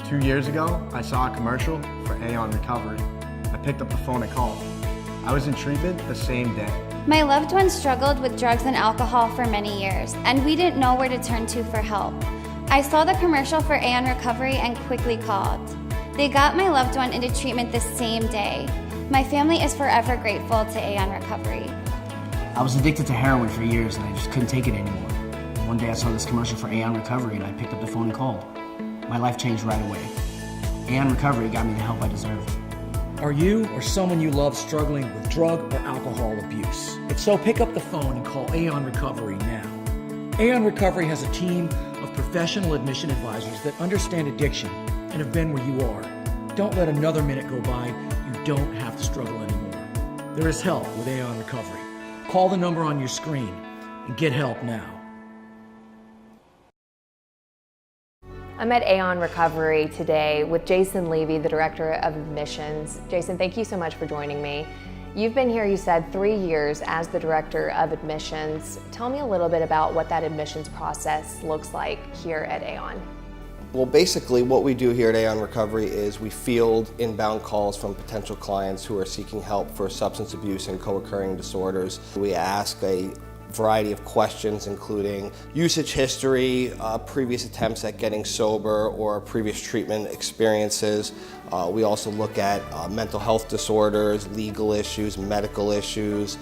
2 years ago, I saw a commercial for AION Recovery. I picked up the phone and called. I was in treatment the same day. My loved one struggled with drugs and alcohol for many years, and we didn't know where to turn to for help. I saw the commercial for AION Recovery and quickly called. They got my loved one into treatment the same day. My family is forever grateful to AION Recovery. I was addicted to heroin for years and I just couldn't take it anymore. One day I saw this commercial for AION Recovery and I picked up the phone and called. My life changed right away. AION Recovery got me the help I deserved. Are you or someone you love struggling with drug or alcohol abuse? If so, pick up the phone and call AION Recovery now. AION Recovery has a team of professional admission advisors that understand addiction and have been where you are. Don't let another minute go by. You don't have to struggle anymore. There is help with AION Recovery. Call the number on your screen and get help now. I'm at AION Recovery today with Jason Levy, the Director of Admissions. Jason, thank you so much for joining me. You've been here, you said, 3 years as the Director of Admissions. Tell me a little bit about what that admissions process looks like here at AION. Well, basically what we do here at AION Recovery is we field inbound calls from potential clients who are seeking help for substance abuse and co-occurring disorders. We ask a variety of questions, including usage history, previous attempts at getting sober, or previous treatment experiences. We also look at mental health disorders, legal issues, medical issues,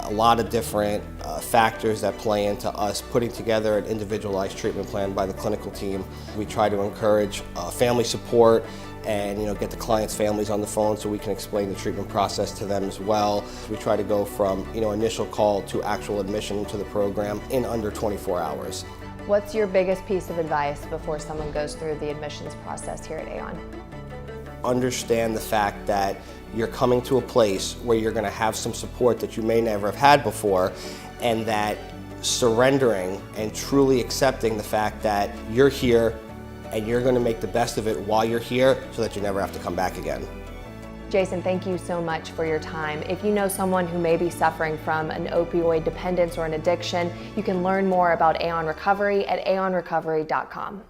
a lot of different factors that play into us putting together an individualized treatment plan by the clinical team. We try to encourage family support and get the clients' families on the phone so we can explain the treatment process to them as well. We try to go from initial call to actual admission into the program in under 24 hours. What's your biggest piece of advice before someone goes through the admissions process here at AION? Understand the fact that you're coming to a place where you're going to have some support that you may never have had before, and that surrendering and truly accepting the fact that you're here and you're going to make the best of it while you're here so that you never have to come back again. Jason, thank you so much for your time. If you know someone who may be suffering from an opioid dependence or an addiction, you can learn more about AION Recovery at aionrecovery.com.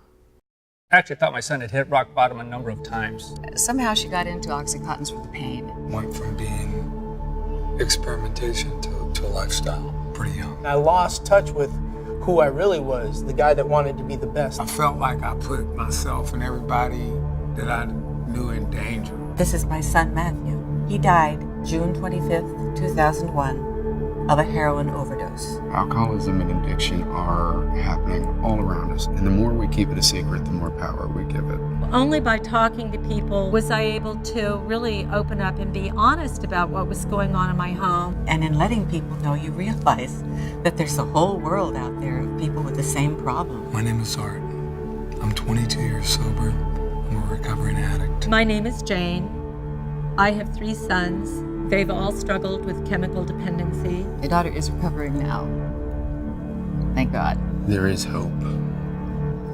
I actually thought my son had hit rock bottom a number of times. Somehow she got into Oxycontins for the pain. Went from being experimentation to a lifestyle pretty young. I lost touch with who I really was, the guy that wanted to be the best. I felt like I put myself and everybody that I knew in danger. This is my son, Matthew. He died June 25th, 2001 of a heroin overdose. Alcoholism and addiction are happening all around us, and the more we keep it a secret, the more power we give it. Only by talking to people was I able to really open up and be honest about what was going on in my home. And in letting people know, you realize that there's a whole world out there of people with the same problem. My name is Art. I'm 22 years sober. I'm a recovering addict. My name is Jane. I have 3 sons. They've all struggled with chemical dependency. My daughter is recovering now. Thank God. There is hope.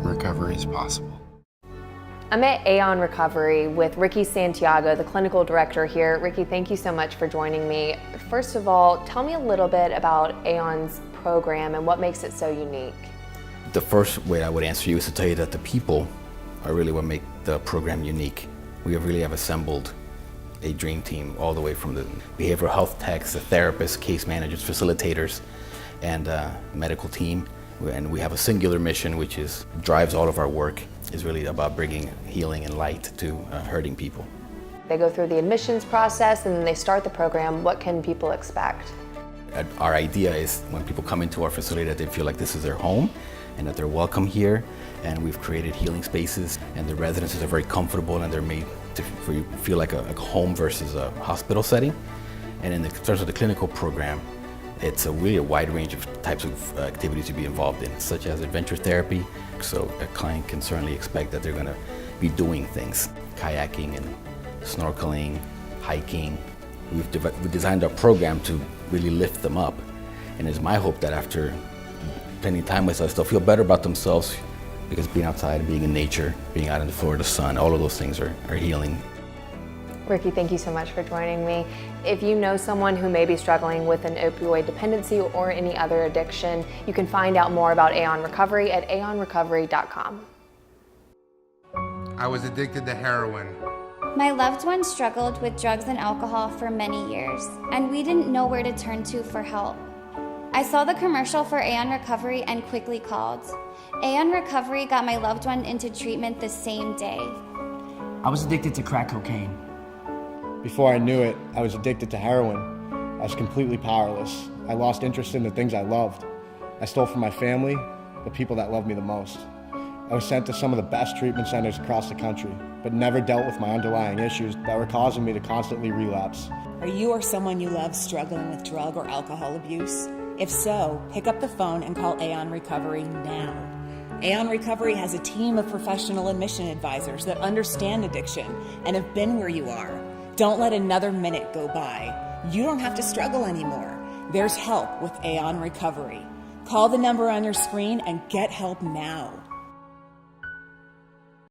Recovery is possible. I'm at AION Recovery with Ricky Santiago, the clinical director here. Ricky, thank you so much for joining me. First of all, tell me a little bit about AION's program and what makes it so unique. The first way I would answer you is to tell you that the people are really what make the program unique. We really have assembled a dream team, all the way from the behavioral health techs, the therapists, case managers, facilitators, and medical team. And we have a singular mission, which drives all of our work, is really about bringing healing and light to hurting people. They go through the admissions process and then they start the program. What can people expect? Our idea is when people come into our facility that they feel like this is their home and that they're welcome here. And we've created healing spaces, and the residences are very comfortable, and they're made for you to feel like a home versus a hospital setting. And in terms of the clinical program, it's really a wide range of types of activities to be involved in, such as adventure therapy. So a client can certainly expect that they're going to be doing things, kayaking and snorkeling, hiking. We've designed our program to really lift them up. And it's my hope that after spending time with us, they'll feel better about themselves, because being outside, being in nature, being out in the Florida sun, all of those things are healing. Ricky, thank you so much for joining me. If you know someone who may be struggling with an opioid dependency or any other addiction, you can find out more about AION Recovery at aionrecovery.com. I was addicted to heroin. My loved one struggled with drugs and alcohol for many years, and we didn't know where to turn to for help. I saw the commercial for AION Recovery and quickly called. AION Recovery got my loved one into treatment the same day. I was addicted to crack cocaine. Before I knew it, I was addicted to heroin. I was completely powerless. I lost interest in the things I loved. I stole from my family, the people that loved me the most. I was sent to some of the best treatment centers across the country, but never dealt with my underlying issues that were causing me to constantly relapse. Are you or someone you love struggling with drug or alcohol abuse? If so, pick up the phone and call AION Recovery now. AION Recovery has a team of professional admission advisors that understand addiction and have been where you are. Don't let another minute go by. You don't have to struggle anymore. There's help with AION Recovery. Call the number on your screen and get help now.